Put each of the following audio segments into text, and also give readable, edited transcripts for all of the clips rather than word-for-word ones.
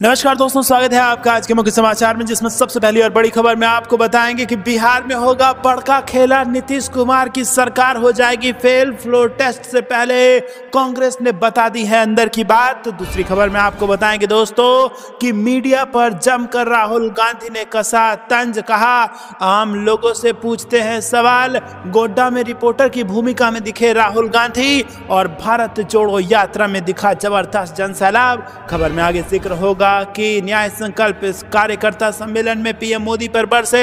नमस्कार दोस्तों, स्वागत है आपका आज के मुख्य समाचार में, जिसमें सबसे पहली और बड़ी खबर में आपको बताएंगे कि बिहार में होगा बड़का खेला। नीतीश कुमार की सरकार हो जाएगी फेल। फ्लोर टेस्ट से पहले कांग्रेस ने बता दी है अंदर की बात। तो दूसरी खबर में आपको बताएंगे दोस्तों कि मीडिया पर जमकर राहुल गांधी ने कसा तंज। कहा, आम लोगों से पूछते हैं सवाल। गोड्डा में रिपोर्टर की भूमिका में दिखे राहुल गांधी और भारत जोड़ो यात्रा में दिखा जबरदस्त जनसैलाब। खबर में आगे जिक्र होगा कि न्याय संकल्प इस कार्यकर्ता सम्मेलन में पीएम मोदी पर बरसे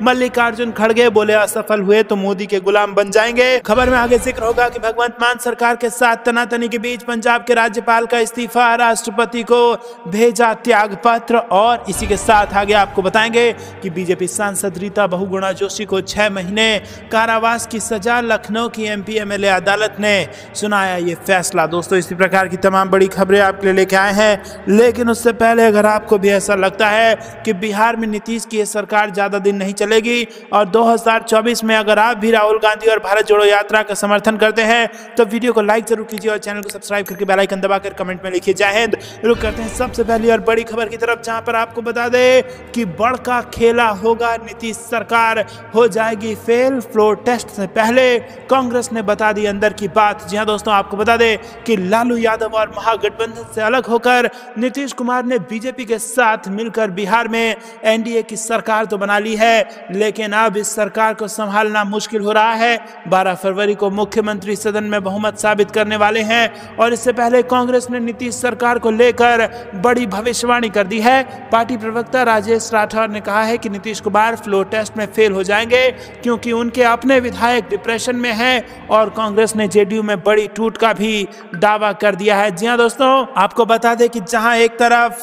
मल्लिकार्जुन खड़गे, बोले असफल हुए तो मोदी के गुलाम बन जाएंगे। खबर में आगे जिक्र होगा कि भगवंत मान सरकार के साथ तनातनी के बीच पंजाब के राज्यपाल का इस्तीफा, राष्ट्रपति को भेजा त्याग पत्र। और इसी के साथ आगे आपको बताएंगे कि बीजेपी सांसद रीता बहुगुणा जोशी को 6 महीने कारावास की सजा। लखनऊ की एमपी एमएलए अदालत ने सुनाया ये फैसला। दोस्तों, इसी प्रकार की तमाम बड़ी खबरें आपके लिए लेके आए हैं, लेकिन उससे पहले अगर आपको भी ऐसा लगता है कि बिहार में नीतीश की सरकार ज्यादा दिन नहीं चलेगी और 2024 में अगर आप भी राहुल गांधी और भारत जोड़ो यात्रा का समर्थन करते हैं तो वीडियो को लाइक जरूर कीजिए और चैनल को सब्सक्राइब करके बेल आइकन दबाकर कमेंट में लिखिए जय हिंद। रुक करते हैं सबसे पहली और बड़ी खबर की तरफ, जहां पर आपको बता दें कि बड़का खेला होगा। नीतीश सरकार हो जाएगी फेल। फ्लोर टेस्ट से पहले कांग्रेस ने बता दी अंदर की बात। जी हां दोस्तों, आपको बता दें कि लालू यादव और महागठबंधन से अलग होकर नीतीश कुमार ने बीजेपी के साथ मिलकर बिहार में एनडीए की सरकार तो बना ली है, लेकिन अब इस सरकार को संभालना मुश्किल हो रहा है। 12 फरवरी को मुख्यमंत्री सदन में बहुमत साबित करने वाले हैं और इससे पहले कांग्रेस ने नीतीश सरकार को लेकर बड़ी भविष्यवाणी कर दी है। पार्टी प्रवक्ता राजेश राठौर ने कहा है कि नीतीश कुमार फ्लोर टेस्ट में फेल हो जाएंगे क्योंकि उनके अपने विधायक डिप्रेशन में हैं और कांग्रेस ने जेडीयू में बड़ी टूट का भी दावा कर दिया है। जी हां दोस्तों, आपको बता दें कि जहां एक तरफ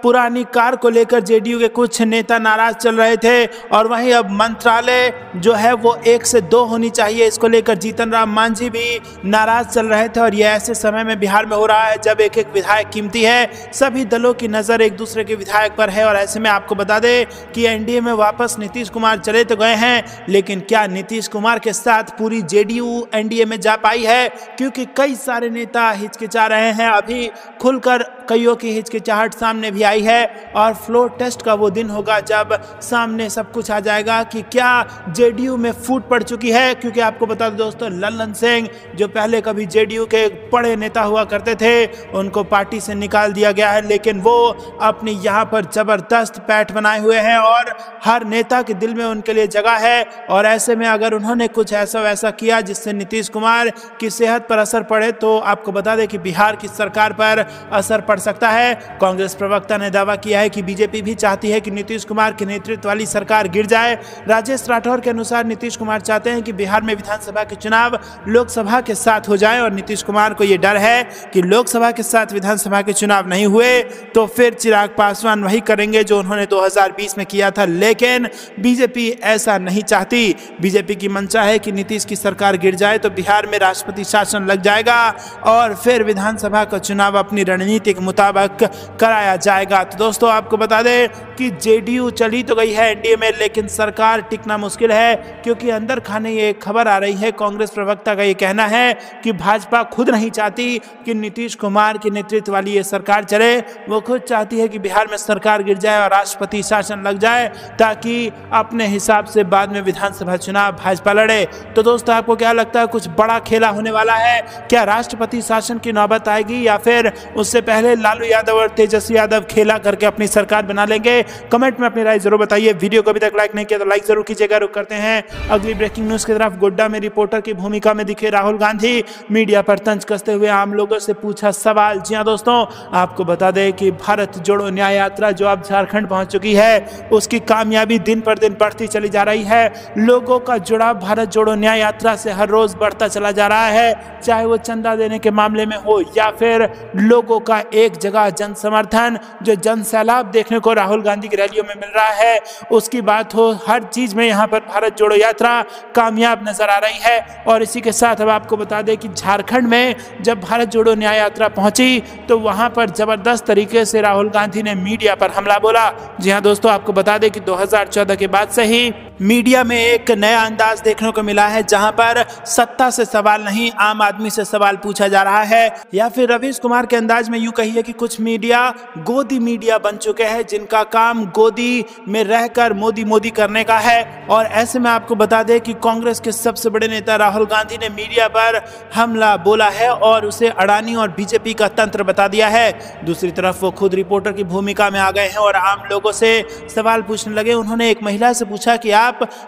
पुरानी कार को लेकर जेडीयू के कुछ नेता नाराज चल रहे थे और वहीं अब मंत्रालय जो है वो 1 से 2 होनी चाहिए, इसको लेकर जीतन राम मांझी भी नाराज चल रहे थे। और ये ऐसे समय में बिहार में हो रहा है जब एक एक विधायक कीमती है। सभी दलों की नज़र एक दूसरे के विधायक पर है और ऐसे में आपको बता दें कि एनडीए में वापस नीतीश कुमार चले तो गए हैं, लेकिन क्या नीतीश कुमार के साथ पूरी जेडीयू एनडीए में जा पाई है? क्योंकि कई सारे नेता हिचकिचा रहे हैं। अभी खुलकर कईयों की हिचकिचाहट सामने भी आई है और फ्लोर टेस्ट का वो दिन होगा जब सामने सब कुछ आ जाएगा कि क्या जेडीयू में फूट पड़ चुकी है। क्योंकि आपको बता दो दोस्तों, लल्लन सिंह जो पहले कभी जेडीयू के बड़े नेता हुआ करते थे, उनको पार्टी से निकाल दिया गया है, लेकिन वो अपनी यहाँ पर जबरदस्त पैठ बनाए हुए हैं और हर नेता के दिल में उनके लिए जगह है। और ऐसे में अगर उन्होंने कुछ ऐसा वैसा किया जिससे नीतीश कुमार की सेहत पर असर पड़े तो आपको बता दें कि बिहार की सरकार पर असर पड़ सकता है। कांग्रेस प्रवक्ता ने दावा किया है कि बीजेपी भी चाहती है कि नीतीश कुमार के नेतृत्व वाली सरकार गिर जाए। राजेश राठौर के अनुसार नीतीश कुमार चाहते हैं कि बिहार में विधानसभा के चुनाव लोकसभा के साथ हो जाए और नीतीश कुमार को यह डर है कि लोकसभा के साथ विधानसभा के चुनाव नहीं हुए तो फिर चिराग पासवान वही करेंगे जो उन्होंने 2020 में किया था। लेकिन बीजेपी ऐसा नहीं चाहती। बीजेपी की मंशा है कि नीतीश की सरकार गिर जाए तो बिहार में राष्ट्रपति शासन लग जाएगा और फिर विधानसभा का चुनाव अपनी रणनीति के मुताबिक कराया जाएगा। तो दोस्तों, आपको बता दें कि जेडीयू चली तो गई है एनडीए में, लेकिन सरकार टिकना मुश्किल है क्योंकि अंदर खाने ये खबर आ रही है। कांग्रेस प्रवक्ता का ये कहना है कि भाजपा खुद नहीं चाहती कि नीतीश कुमार के नेतृत्व वाली ये सरकार चले। वो खुद चाहती है कि बिहार में सरकार गिर जाए और राष्ट्रपति शासन लग जाए ताकि अपने हिसाब से बाद में विधानसभा चुनाव भाजपा लड़े। तो दोस्तों, आपको क्या लगता है, कुछ बड़ा खेला होने वाला है? क्या राष्ट्रपति शासन की नौबत आएगी या फिर उससे पहले लालू यादव और तेजस्वी यादव खेला करके अपनी सरकार बना लेंगे? कमेंट में अपनी राय जरूर बताइए। वीडियो को अभी तक लाइक नहीं किया तो लाइक जरूर कीजिएगा। रुक करते हैं अगली ब्रेकिंग न्यूज की तरफ। गोड्डा में रिपोर्टर की भूमिका में दिखे राहुल गांधी, मीडिया पर तंज कसते हुए आम लोगों से पूछा सवाल। जी हां दोस्तों, आपको बता दें कि भारत जोड़ो न्याय यात्रा जो अब झारखंड पहुंच चुकी है, उसकी कामयाबी दिन पर दिन बढ़ती चली जा रही है। लोगों का जुड़ाव भारत जोड़ो न्याय यात्रा से हर रोज बढ़ता चला जा रहा है, चाहे वो चंदा देने के मामले में हो या फिर लोगों का एक जगह जन समर्थन, जो जन सैलाब देखने को राहुल गांधी की रैलियों में मिल रहा है उसकी बात हो। हर चीज में यहाँ पर भारत जोड़ो यात्रा कामयाब नजर आ रही है। और इसी के साथ अब आपको बता दें कि झारखंड में जब भारत जोड़ो न्याय यात्रा पहुंची तो वहां पर जबरदस्त तरीके से राहुल गांधी ने मीडिया पर हमला बोला। जी हाँ दोस्तों, आपको बता दें कि 2014 के बाद से ही मीडिया में एक नया अंदाज देखने को मिला है, जहां पर सत्ता से सवाल नहीं आम आदमी से सवाल पूछा जा रहा है, या फिर रवीश कुमार के अंदाज में यूं कहिए कि कुछ मीडिया गोदी मीडिया बन चुके हैं, जिनका काम गोदी में रहकर मोदी मोदी करने का है। और ऐसे में आपको बता दें कि कांग्रेस के सबसे बड़े नेता राहुल गांधी ने मीडिया पर हमला बोला है और उसे अडानी और बीजेपी का तंत्र बता दिया है। दूसरी तरफ वो खुद रिपोर्टर की भूमिका में आ गए हैं और आम लोगों से सवाल पूछने लगे। उन्होंने एक महिला से पूछा कि आप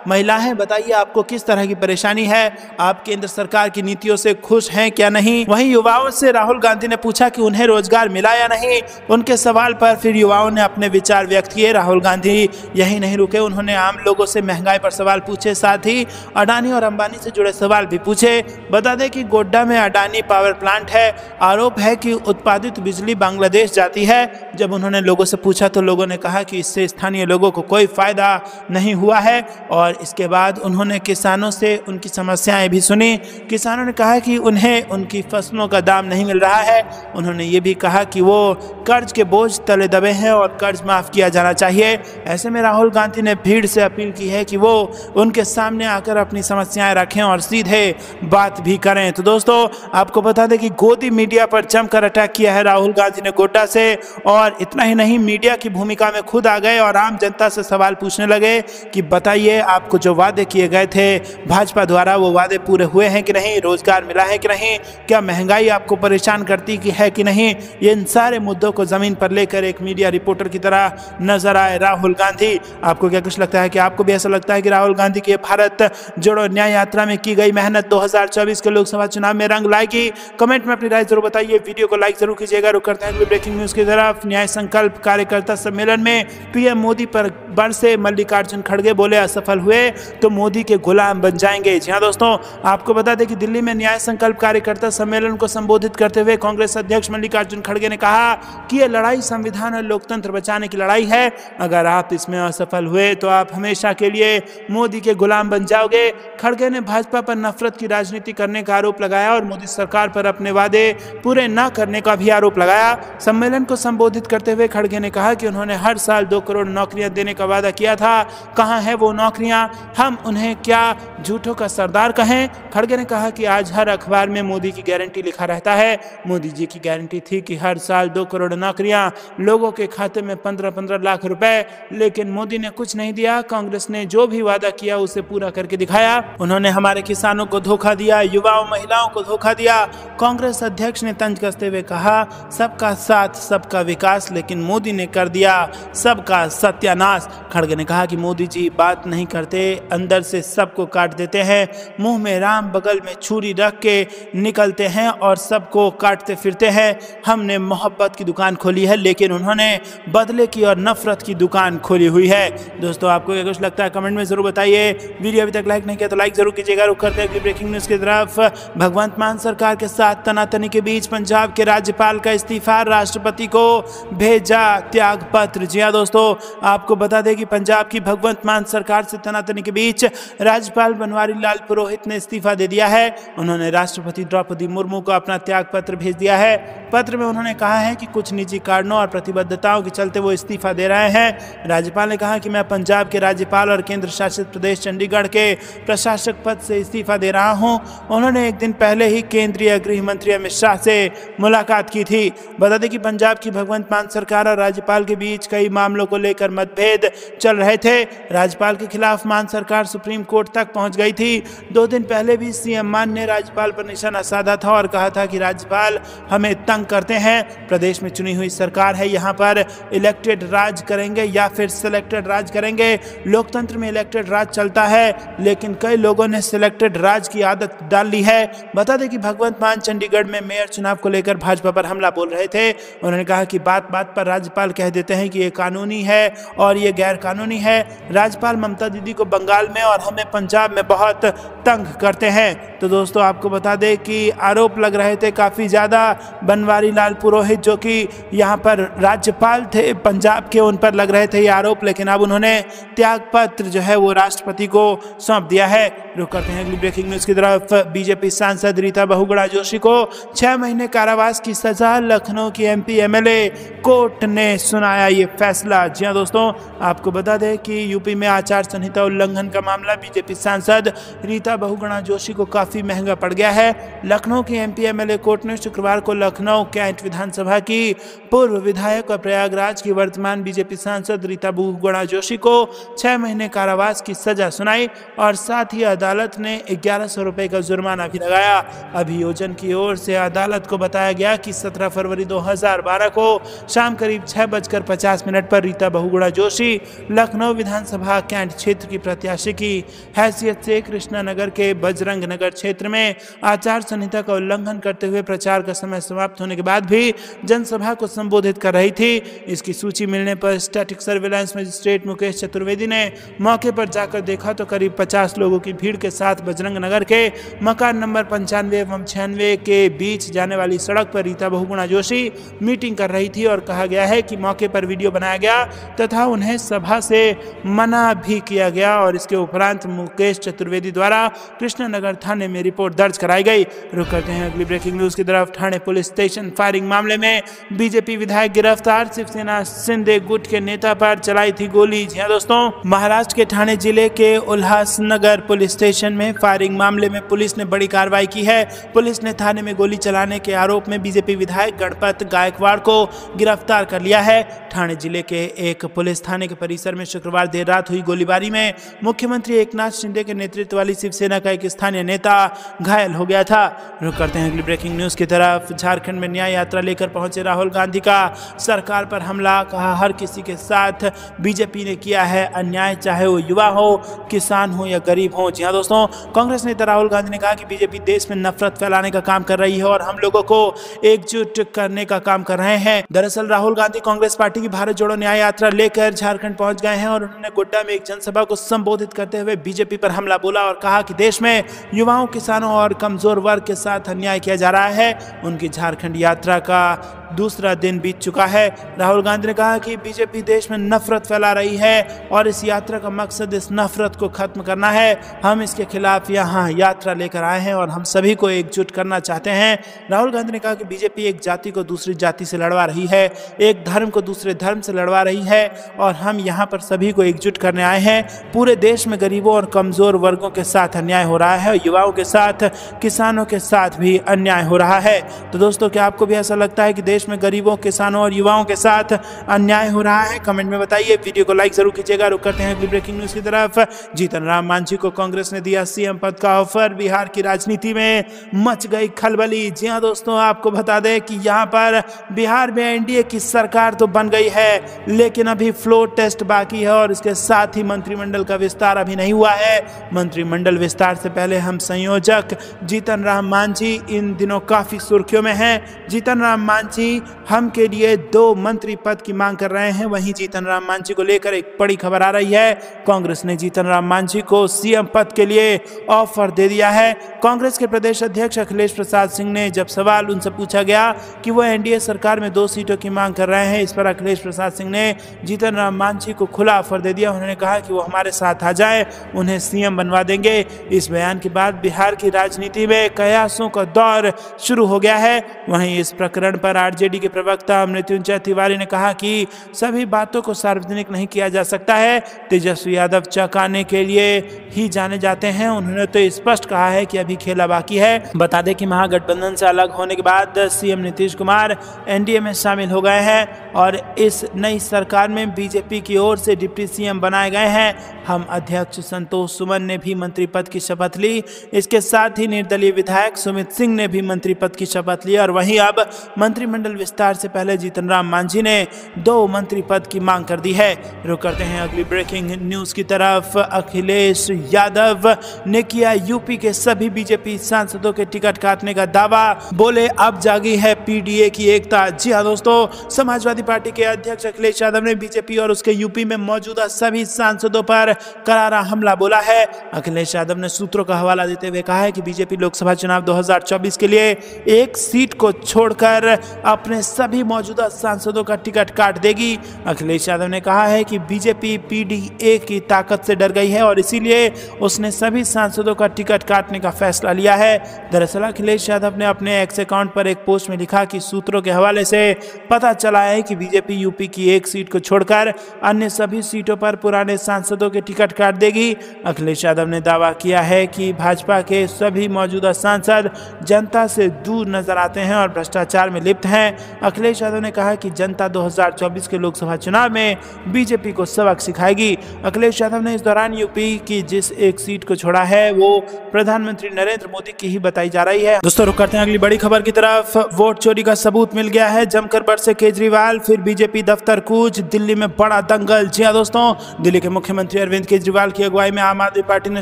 महिला हैं, बताइए आपको किस तरह की परेशानी है, आप केंद्र सरकार की नीतियों से खुश हैं क्या नहीं। वहीं युवाओं से राहुल गांधी ने पूछा कि उन्हें रोजगार मिला या नहीं। उनके सवाल पर फिर युवाओं ने अपने विचार व्यक्त किए। राहुल गांधी यही नहीं रुके, उन्होंने आम लोगों से महंगाई पर सवाल पूछे, साथ ही अडानी और अंबानी से जुड़े सवाल भी पूछे। बता दें कि गोड्डा में अडानी पावर प्लांट है, आरोप है कि उत्पादित बिजली बांग्लादेश जाती है। जब उन्होंने लोगों से पूछा तो लोगों ने कहा कि इससे स्थानीय लोगों को कोई फायदा नहीं हुआ है। और इसके बाद उन्होंने किसानों से उनकी समस्याएं भी सुनी। किसानों ने कहा कि उन्हें उनकी फसलों का दाम नहीं मिल रहा है। उन्होंने ये भी कहा कि वो कर्ज के बोझ तले दबे हैं और कर्ज माफ किया जाना चाहिए। ऐसे में राहुल गांधी ने भीड़ से अपील की है कि वो उनके सामने आकर अपनी समस्याएं रखें और सीधे बात भी करें। तो दोस्तों, आपको बता दें कि गोदी मीडिया पर जमकर अटैक किया है राहुल गांधी ने गोड्डा से। और इतना ही नहीं, मीडिया की भूमिका में खुद आ गए और आम जनता से सवाल पूछने लगे कि बताइए आपको जो वादे किए गए थे भाजपा द्वारा, वो वादे पूरे हुए हैं कि नहीं, रोजगार मिला है कि नहीं, क्या महंगाई आपको परेशान करती की है कि नहीं। ये इन सारे मुद्दों को जमीन पर लेकर एक मीडिया रिपोर्टर की तरह नजर आए राहुल गांधी। आपको क्या कुछ लगता है कि आपको भी ऐसा लगता है कि राहुल गांधी की भारत जोड़ो न्याय यात्रा में की गई मेहनत 2024 के लोकसभा चुनाव में रंग लाएगी? कमेंट में अपनी राय जरूर बताइए, वीडियो को लाइक जरूर कीजिएगा। रुक करते हैं ब्रेकिंग न्यूज की तरफ। न्याय संकल्प कार्यकर्ता सम्मेलन में पीएम मोदी पर बरसे मल्लिकार्जुन खड़गे, बोले असफल हुए तो मोदी के गुलाम बन जाएंगे। जी हाँ दोस्तों, आपको बता दें कि दिल्ली में न्याय संकल्प कार्यकर्ता सम्मेलन को संबोधित करते हुए कांग्रेस अध्यक्ष मल्लिकार्जुन खड़गे ने कहा कि यह लड़ाई संविधान और लोकतंत्र बचाने की लड़ाई है। अगर आप इसमें असफल हुए तो आप हमेशा के लिए मोदी के गुलाम बन जाओगे। खड़गे ने भाजपा पर नफरत की राजनीति करने का आरोप लगाया और मोदी सरकार पर अपने वादे पूरे न करने का भी आरोप लगाया। सम्मेलन को संबोधित करते हुए खड़गे ने कहा कि उन्होंने हर साल 2 करोड़ नौकरियां देने का वादा किया था, कहां है वो नौकरियां, हम उन्हें क्या झूठों का सरदार कहें। खड़गे ने कहा कि आज हर अखबार में मोदी की गारंटी लिखा रहता है। मोदी जी की गारंटी थी कि हर साल 2 करोड़ नौकरियां, लोगों के खाते में 15-15 लाख रुपए, लेकिन मोदी ने कुछ नहीं दिया। कांग्रेस ने जो भी वादा किया उसे पूरा करके दिखाया। उन्होंने हमारे किसानों को धोखा दिया, युवाओं महिलाओं को धोखा दिया। कांग्रेस अध्यक्ष ने तंज कसते हुए कहा, सबका साथ सबका विकास, लेकिन मोदी ने कर दिया सबका सत्यानाश। खड़गे ने कहा कि मोदी जी बात नहीं करते, अंदर से सबको काट देते हैं, मुंह में राम बगल में छुरी रख के निकलते हैं और सबको काटते फिरते हैं। हमने मोहब्बत की दुकान खोली है, लेकिन उन्होंने बदले की और नफरत की दुकान खोली हुई है। दोस्तों, आपको क्या कुछ लगता है कमेंट में जरूर बताइए। वीडियो अभी तक लाइक नहीं किया तो लाइक जरूर कीजिएगा। रुक करते हैं ब्रेकिंग न्यूज की तरफ। भगवंत मान सरकार के साथ तनातनी के बीच पंजाब के राज्यपाल का इस्तीफा, राष्ट्रपति को भेजा त्याग पत्र। जी हाँ दोस्तों, आपको बता दें कि पंजाब की भगवंत मान सरकार से तनातनी के बीच राज्यपाल बनवारी लाल पुरोहित ने इस्तीफा दे दिया है। उन्होंने राष्ट्रपति द्रौपदी मुर्मू को अपना त्याग पत्र भेज दिया है। पत्र में उन्होंने कहा है कि कुछ निजी कारणों और प्रतिबद्धताओं के चलते वो इस्तीफा दे रहे हैं। राज्यपाल ने कहा कि मैं पंजाब के राज्यपाल और केंद्र शासित प्रदेश चंडीगढ़ के प्रशासक पद से इस्तीफा दे रहा हूं। उन्होंने एक दिन पहले ही केंद्रीय गृह मंत्री अमित शाह से मुलाकात की थी। बता दें कि पंजाब की भगवंत मान सरकार और राज्यपाल के बीच कई मामलों को लेकर मतभेद चल रहे थे। राज्यपाल के खिलाफ मान सरकार सुप्रीम कोर्ट तक पहुंच गई थी। 2 दिन पहले भी सीएम मान ने राज्यपाल पर निशाना साधा था और कहा था कि राज्यपाल हमें तंग करते हैं। प्रदेश में चुनी हुई सरकार है, यहाँ पर इलेक्टेड राज करेंगे या फिर सिलेक्टेड राज करेंगे। लोकतंत्र में इलेक्टेड राज चलता है, लेकिन कई लोगों ने सिलेक्टेड राज की आदत डाल ली है। बता दें कि भगवंत मान चंडीगढ़ में मेयर चुनाव को लेकर भाजपा पर हमला बोल रहे थे। उन्होंने कहा कि बात बात पर राज्यपाल कह देते हैं कि ये कानूनी है और ये गैर कानूनी है। राज्यपाल ममता दीदी को बंगाल में और हमें पंजाब में बहुत तंग करते हैं। तो दोस्तों, आपको बता दें कि आरोप लग रहे थे काफ़ी ज़्यादा बनवारी लाल पुरोहित, जो कि यहाँ पर राज्यपाल थे पंजाब के, उन पर लग रहे थे ये आरोप, लेकिन अब उन्होंने त्याग पत्र जो है वो राष्ट्रपति को सौंप दिया है। रुक करते हैं अगली ब्रेकिंग न्यूज़ की तरफ। बीजेपी सांसद रीता बहुगुणा जोशी को 6 महीने कारावास की सजा, लखनऊ की एमपी एमएलए कोर्ट ने सुनाया ये फैसला। जी हाँ दोस्तों, आपको बता दें कि यूपी में आचार आचार संहिता उल्लंघन का मामला बीजेपी सांसद रीता बहुगुणा जोशी को काफी महंगा पड़ गया है। लखनऊ की एमपी एमएलए कोर्ट ने शुक्रवार को लखनऊ कैंट विधानसभा की पूर्व विधायक और प्रयागराज की वर्तमान बीजेपी सांसद रीता बहुगुणा जोशी को 6 महीने कारावास की सजा सुनाई और साथ ही अदालत ने 1100 रुपए का जुर्माना भी लगाया। अभियोजन की ओर से अदालत को बताया गया कि 17 फरवरी 2012 को शाम करीब 6:50 पर रीता बहुगुणा जोशी लखनऊ विधानसभा कैंट क्षेत्र की प्रत्याशी की हैसियत से कृष्णानगर के बजरंग नगर क्षेत्र में आचार संहिता का उल्लंघन करते हुए प्रचार का समय समाप्त होने के बाद भी जनसभा को संबोधित कर रही थी। इसकी सूची मिलने पर static surveillance magistrate Mukesh Chaturvedi ने मौके पर जाकर देखा तो करीब 50 लोगों की भीड़ के साथ बजरंग नगर के मकान नंबर 95 एवं 96 के बीच जाने वाली सड़क पर रीता बहुगुणा जोशी मीटिंग कर रही थी और कहा गया है कि मौके पर वीडियो बनाया गया तथा उन्हें सभा से मना भी किया गया और इसके उपरांत मुकेश चतुर्वेदी द्वारा कृष्णनगर थाने में रिपोर्ट दर्ज कराई गई। रुक करते हैं अगली ब्रेकिंग न्यूज की तरफ। ठाणे पुलिस स्टेशन फायरिंग मामले में बीजेपी विधायक गिरफ्तार, शिवसेना शिंदे गुट के नेता पर चलाई थी गोली। जी हां दोस्तों, महाराष्ट्र के ठाणे जिले के उल्हासनगर पुलिस स्टेशन में फायरिंग मामले में पुलिस ने बड़ी कार्रवाई की है। पुलिस ने थाने में गोली चलाने के आरोप में बीजेपी विधायक गणपत गायकवाड़ को गिरफ्तार कर लिया है। ठाणे जिले के एक पुलिस थाने के परिसर में शुक्रवार देर रात हुई गोलीबारी में मुख्यमंत्री एकनाथ शिंदे के नेतृत्व वाली शिवसेना का एक स्थानीय नेता घायल हो गया था। रुक करते हैं अगली ब्रेकिंग न्यूज की तरफ। झारखंड में न्याय यात्रा लेकर पहुंचे राहुल गांधी का सरकार पर हमला, कहा हर किसी के साथ बीजेपी ने किया है अन्याय, चाहे वो युवा हो, किसान हो या गरीब हो। जी हाँ दोस्तों, कांग्रेस नेता राहुल गांधी ने कहा कि बीजेपी देश में नफरत फैलाने का काम कर रही है और हम लोगों को एकजुट करने का काम कर रहे हैं। दरअसल राहुल गांधी कांग्रेस पार्टी की भारत जोड़ो न्याय यात्रा लेकर झारखंड पहुंच गए हैं और उन्होंने गोड्डा में एक जनसभा को संबोधित करते हुए बीजेपी पर हमला बोला और कहा कि देश में युवाओं, किसानों और कमजोर वर्ग के साथ अन्याय किया जा रहा है। उनकी झारखंड यात्रा का दूसरा दिन बीत चुका है। राहुल गांधी ने कहा कि बीजेपी देश में नफरत फैला रही है और इस यात्रा का मकसद इस नफरत को खत्म करना है। हम इसके खिलाफ यहाँ यात्रा लेकर आए हैं और हम सभी को एकजुट करना चाहते हैं। राहुल गांधी ने कहा कि बीजेपी एक जाति को दूसरी जाति से लड़वा रही है, एक धर्म को दूसरे धर्म से लड़वा रही है और हम यहाँ पर सभी को एकजुट करने आए हैं। पूरे देश में गरीबों और कमजोर वर्गों के साथ अन्याय हो रहा है और युवाओं के साथ, किसानों के साथ भी अन्याय हो रहा है। तो दोस्तों, क्या आपको भी ऐसा लगता है कि देश में गरीबों, किसानों और युवाओं के साथ अन्याय हो रहा है? कमेंट में बताइए। वीडियो को लाइक जरूर कीजिएगा। रुक करते हैं अगली ब्रेकिंग न्यूज की तरफ। जीतन राम मांझी को कांग्रेस ने दिया सीएम पद का ऑफर, बिहार की राजनीति में मच गई खलबली। जी हां दोस्तों, आपको बता दें कि यहां पर बिहार में एनडीए की सरकार तो बन गई है लेकिन अभी फ्लोर टेस्ट बाकी है और इसके साथ ही मंत्रिमंडल का विस्तार अभी नहीं हुआ है। मंत्रिमंडल विस्तार से पहले हम संयोजक जीतन राम मांझी इन दिनों काफी सुर्खियों में हैं। जीतन राम मांझी हम के लिए 2 मंत्री पद की मांग कर रहे हैं। वहीं जीतन राम मांझी को लेकर एक बड़ी खबर आ रही है। कांग्रेस ने जीतन राम मांझी को सीएम पद के लिए ऑफर दे दिया है। कांग्रेस के प्रदेश अध्यक्ष अखिलेश प्रसाद सिंह ने जब सवाल उनसे पूछा गया कि वो एनडीए सरकार में 2 सीटों की मांग कर रहे हैं, इस पर अखिलेश प्रसाद सिंह ने जीतन राम मांझी को खुला ऑफर दे दिया। उन्होंने कहा कि वो हमारे साथ आ जाए, उन्हें सीएम बनवा देंगे। इस बयान के बाद बिहार की राजनीति में कयासों का दौर शुरू हो गया है। वहीं इस प्रकरण पर आरजेडी के प्रवक्ता मृत्युंजय तिवारी ने कहा कि सभी बातों को सार्वजनिक नहीं किया जा सकता है। तेजस्वी यादव चौंकाने के लिए ही जाने जाते हैं। उन्होंने तो स्पष्ट कहा है कि अभी खेला बाकी है। बता दें कि महागठबंधन से अलग होने के बाद सीएम नीतीश कुमार एनडीए में शामिल हो गए हैं और इस नई सरकार में बीजेपी की ओर से डिप्टी सीएम बनाए गए हैं। हम अध्यक्ष संतोष सुमन ने भी मंत्री पद की शपथ ली। इसके साथ ही निर्दलीय विधायक सुमित सिंह ने भी मंत्री पद की शपथ ली और वहीं अब मंत्रिमंडल विस्तार से पहले जीतन राम मांझी ने 2 मंत्री पद की मांग कर दी है। रुक करते हैं अगली ब्रेकिंग न्यूज की तरफ। अखिलेश यादव ने किया यूपी के सभी बीजेपी सांसदों के टिकट काटने का दावा, बोले अब जागी है पीडीए की एकता। जी हाँ दोस्तों, समाजवादी पार्टी के अध्यक्ष अखिलेश यादव ने बीजेपी और उसके यूपी में मौजूदा सभी सांसदों पर करारा हमला बोला है। अखिलेश यादव ने सूत्रों का हवाला देते हुए कहा है कि बीजेपी लोकसभा चुनाव 2024 के लिए एक सीट को छोड़कर अपने सभी मौजूदा सांसदों का टिकट काट देगी। अखिलेश यादव ने कहा है कि बीजेपी पीडीए की ताकत से डर गई है और इसीलिए उसने सभी सांसदों का टिकट काटने का फैसला लिया है। दरअसल अखिलेश यादव ने अपने एक्स अकाउंट पर एक पोस्ट में लिखा कि सूत्रों के हवाले से पता चला है कि बीजेपी यूपी की एक सीट को छोड़कर अन्य सभी सीटों पर पुराने सांसदों के टिकट काट देगी। अखिलेश यादव ने दावा किया है कि भाजपा के सभी मौजूदा सांसद जनता से दूर नजर आते हैं और भ्रष्टाचार में लिप्त हैं। अखिलेश यादव ने कहा कि जनता 2024 के लोकसभा चुनाव में बीजेपी को सबक सिखाएगी। अखिलेश यादव ने इस दौरान यूपी की जिस एक सीट को छोड़ा है वो प्रधानमंत्री नरेंद्र मोदी की ही बताई जा रही है। दोस्तों रुक करते हैं अगली बड़ी खबर की तरफ। वोट चोरी का सबूत मिल गया है, जमकर बरसे केजरीवाल, फिर बीजेपी दफ्तर कूच, दिल्ली में बड़ा दंगल। जी हां दोस्तों, दिल्ली के मुख्यमंत्री अरविंद केजरीवाल की अगुवाई में आम आदमी पार्टी ने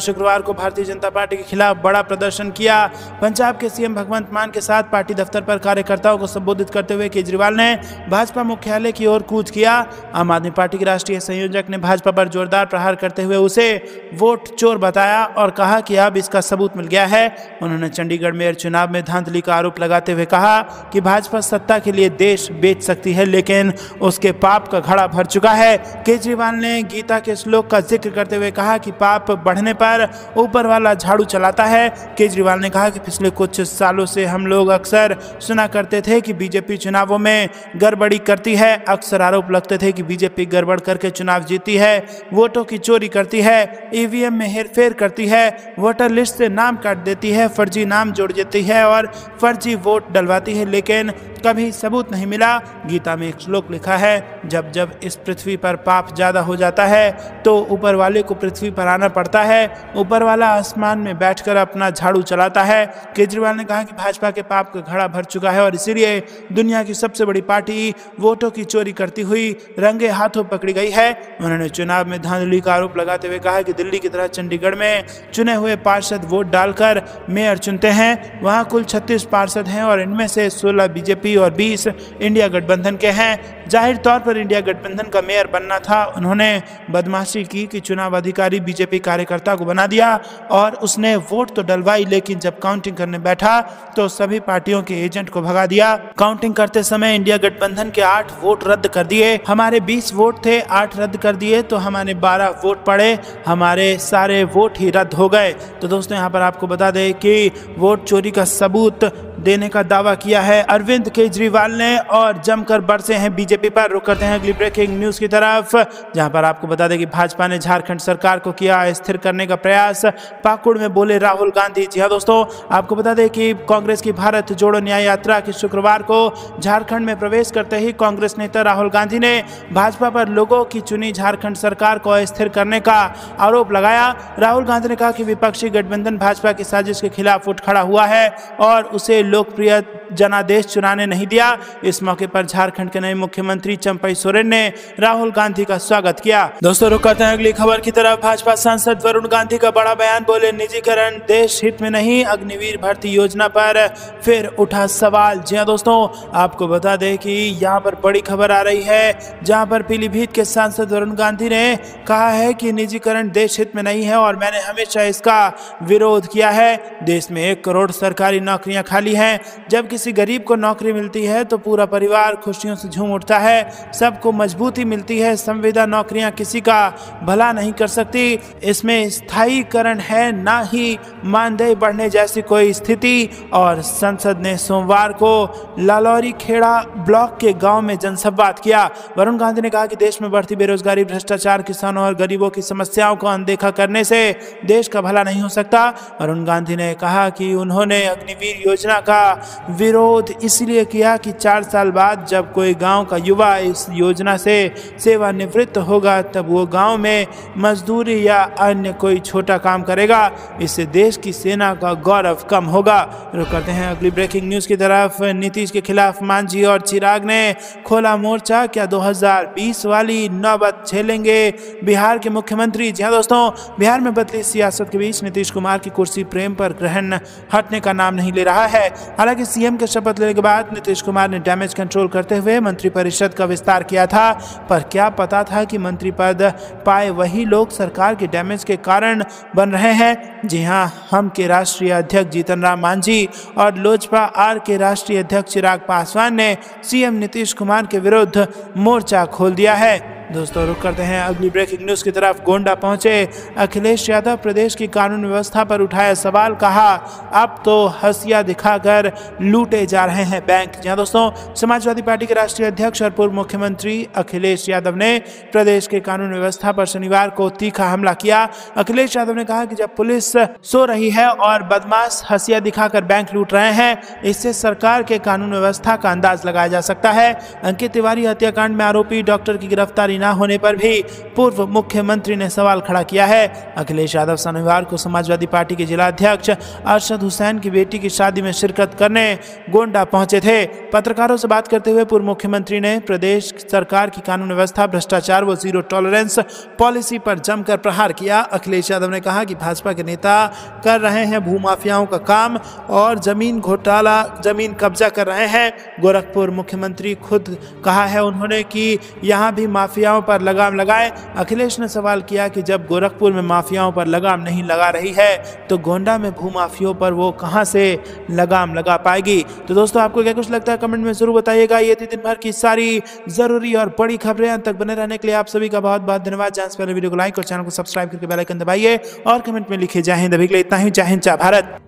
शुक्रवार को भारतीय जनता पार्टी के खिलाफ बड़ा प्रदर्शन किया। पंजाब के सीएम भगवंत मान के साथ पार्टी दफ्तर पर कार्यकर्ताओं को संबोधित करते हुए केजरीवाल ने भाजपा मुख्यालय की ओर कूच किया। आम आदमी पार्टी के राष्ट्रीय संयोजक ने भाजपा पर जोरदार प्रहार करते हुए उसे वोट चोर बताया और कहा कि अब इसका सबूत मिल गया है। उन्होंने चंडीगढ़ मेयर चुनाव में धांधली का आरोप लगाते हुए कहा कि भाजपा सत्ता के लिए देश बेच सकती है, लेकिन उसके पाप का घड़ा भर चुका है। केजरीवाल ने गीता के श्लोक का जिक्र करते हुए कहा कि पाप बढ़ने पर ऊपर वाला झाड़ू चलाता है। केजरीवाल ने कहा कि पिछले कुछ सालों से हम लोग अक्सर सुना करते थे कि बीजेपी चुनावों में गड़बड़ी करती है। अक्सर आरोप लगते थे कि बीजेपी गड़बड़ करके चुनाव जीती है, वोटों की चोरी करती है, ईवीएम में हेरफेर करती है, वोटर लिस्ट से नाम काट देती है, फर्जी नाम जोड़ देती है और फर्जी वोट डलवाती है, लेकिन कभी सबूत नहीं मिला। गीता में एक श्लोक लिखा है, जब जब इस पृथ्वी पर पाप ज्यादा हो जाता है तो ऊपर वाले को पृथ्वी पर आना पड़ता है, ऊपर वाला आसमान में बैठकर अपना झाड़ू चलाता है। केजरीवाल ने कहा कि भाजपा के पाप का घड़ा भर चुका है और इसीलिए दुनिया की सबसे बड़ी पार्टी वोटों की चोरी करती हुई रंगे हाथों पकड़ी गई है। उन्होंने चुनाव में धांधली का आरोप लगाते हुए कहा कि दिल्ली की तरह चंडीगढ़ में चुने हुए पार्षद वोट डालकर मेयर चुनते हैं। वहां कुल 36 पार्षद हैं और इनमें से 16 बीजेपी और 20 इंडिया गठबंधन के हैं। जाहिर तौर पर इंडिया गठबंधन का मेयर बनना था। उन्होंने बदमाशी की कि चुनाव अधिकारी बीजेपी कार्यकर्ता को बना दिया और उसने वोट तो डलवाई, लेकिन जब काउंटिंग करने बैठा तो सभी पार्टियों के एजेंट को भगा दिया। काउंटिंग करते समय इंडिया गठबंधन के 8 वोट रद्द कर दिए। हमारे 20 वोट थे, 8 रद्द कर दिए तो हमारे 12 वोट पड़े, हमारे सारे वोट ही रद्द हो गए। तो दोस्तों यहाँ पर आपको बता दें कि वोट चोरी का सबूत देने का दावा किया है अरविंद केजरीवाल ने और जमकर बरसे हैं बीजेपी पर। रुक करते हैं अगली ब्रेकिंग न्यूज की तरफ, जहां पर आपको बता दें कि भाजपा ने झारखंड सरकार को किया अस्थिर करने का प्रयास, पाकुड़ में बोले राहुल गांधी। जी हां दोस्तों, आपको बता दें कि कांग्रेस की भारत जोड़ो न्याय यात्रा की शुक्रवार को झारखंड में प्रवेश करते ही कांग्रेस नेता राहुल गांधी ने भाजपा पर लोगों की चुनी झारखंड सरकार को अस्थिर करने का आरोप लगाया। राहुल गांधी ने कहा कि विपक्षी गठबंधन भाजपा की साजिश के खिलाफ उठ खड़ा हुआ है और उसे लोकप्रिय जनादेश चुनाने नहीं दिया। इस मौके पर झारखंड के नए मुख्यमंत्री चंपई सोरेन ने राहुल गांधी का स्वागत किया। दोस्तों रुक करते हैं अगली खबर की तरफ। भाजपा सांसद वरुण गांधी का बड़ा बयान, बोले निजीकरण देश हित में नहीं, अग्निवीर भर्ती योजना पर फिर उठा सवाल। जी हां दोस्तों, आपको बता दें कि यहाँ पर बड़ी खबर आ रही है, जहाँ पर पीलीभीत के सांसद वरुण गांधी ने कहा है कि निजीकरण देश हित में नहीं है और मैंने हमेशा इसका विरोध किया है। देश में 1 करोड़ सरकारी नौकरियां खाली हैं। जब किसी गरीब को नौकरी मिलती है तो पूरा परिवार खुशियों से झूम उठता है, सबको मजबूती मिलती है। संविदा नौकरियां किसी का भला नहीं कर सकती। इसमें स्थायीकरण है, ना ही मानदेय बढ़ने जैसी कोई स्थिति। और संसद ने सोमवार को लालौरी खेड़ा ब्लॉक के गांव में जनसंवाद किया। वरुण गांधी ने कहा कि देश में बढ़ती बेरोजगारी, भ्रष्टाचार, किसानों और गरीबों की समस्याओं को अनदेखा करने से देश का भला नहीं हो सकता। वरुण गांधी ने कहा कि उन्होंने अग्निवीर योजना का विरोध इसलिए किया कि 4 साल बाद जब कोई गांव का युवा इस योजना से सेवानिवृत्त होगा तब वो गांव में मजदूरी या अन्य कोई छोटा काम करेगा। इससे देश की सेना का गौरव कम होगा। रुक करते हैं अगली ब्रेकिंग न्यूज की तरफ। नीतीश के खिलाफ मांझी और चिराग ने खोला मोर्चा, क्या 2020 वाली नौबत झेलेंगे बिहार के मुख्यमंत्री। जी हां दोस्तों, बिहार में बदली सियासत के बीच नीतीश कुमार की कुर्सी प्रेम पर ग्रहण हटने का नाम नहीं ले रहा है। हालांकि सीएम के शपथ लेने के बाद नीतीश कुमार ने डैमेज कंट्रोल करते हुए मंत्रिपरिषद का विस्तार किया था, पर क्या पता था कि मंत्री पद पाए वही लोग सरकार के डैमेज के कारण बन रहे हैं। जी हां, हम के राष्ट्रीय अध्यक्ष जीतन राम मांझी और लोजपा आर के राष्ट्रीय अध्यक्ष चिराग पासवान ने सीएम नीतीश कुमार के विरुद्ध मोर्चा खोल दिया है। दोस्तों रुक करते हैं अगली ब्रेकिंग न्यूज की तरफ। गोंडा पहुंचे अखिलेश यादव, प्रदेश की कानून व्यवस्था पर उठाया सवाल, कहा अब तो हंसिया दिखाकर लूटे जा रहे हैं बैंक। जी दोस्तों, समाजवादी पार्टी के राष्ट्रीय अध्यक्ष और पूर्व मुख्यमंत्री अखिलेश यादव ने प्रदेश के कानून व्यवस्था पर शनिवार को तीखा हमला किया। अखिलेश यादव ने कहा कि जब पुलिस सो रही है और बदमाश हंसिया दिखाकर बैंक लूट रहे हैं, इससे सरकार के कानून व्यवस्था का अंदाज लगाया जा सकता है। अंकित तिवारी हत्याकांड में आरोपी डॉक्टर की गिरफ्तारी न होने पर भी पूर्व मुख्यमंत्री ने सवाल खड़ा किया है। अखिलेश यादव शनिवार को समाजवादी पार्टी के जिला अध्यक्ष अरशद हुसैन की बेटी की शादी में शिरकत करने गोंडा पहुंचे थे। पत्रकारों से बात करते हुए पूर्व मुख्यमंत्री ने प्रदेश सरकार की कानून व्यवस्था, भ्रष्टाचार व जीरो टॉलरेंस पॉलिसी पर जमकर प्रहार किया। अखिलेश यादव ने कहा कि भाजपा के नेता कर रहे हैं भूमाफियाओं का काम और जमीन घोटाला, जमीन कब्जा कर रहे हैं। गोरखपुर मुख्यमंत्री खुद कहा है उन्होंने कि यहां भी माफियाओं पर लगाम लगाए। अखिलेश ने सवाल किया कि जब गोरखपुर में माफियाओं पर लगाम नहीं लगा रही है तो गोंडा में भूमाफियों पर वो कहां से लगाम लगा पाएगी। तो दोस्तों, आपको क्या कुछ लगता है कमेंट में जरूर बताइएगा। ये थी दिन भर की सारी जरूरी और बड़ी खबरें। अंत तक बने रहने के लिए आप सभी का बहुत बहुत धन्यवाद। जहां से पहले वीडियो को लाइक और चैनल को सब्सक्राइब करके बेल आइकन दबाइए और कमेंट में लिखिए जय हिंद। अभी के लिए इतना ही। जय हिंद, जय भारत।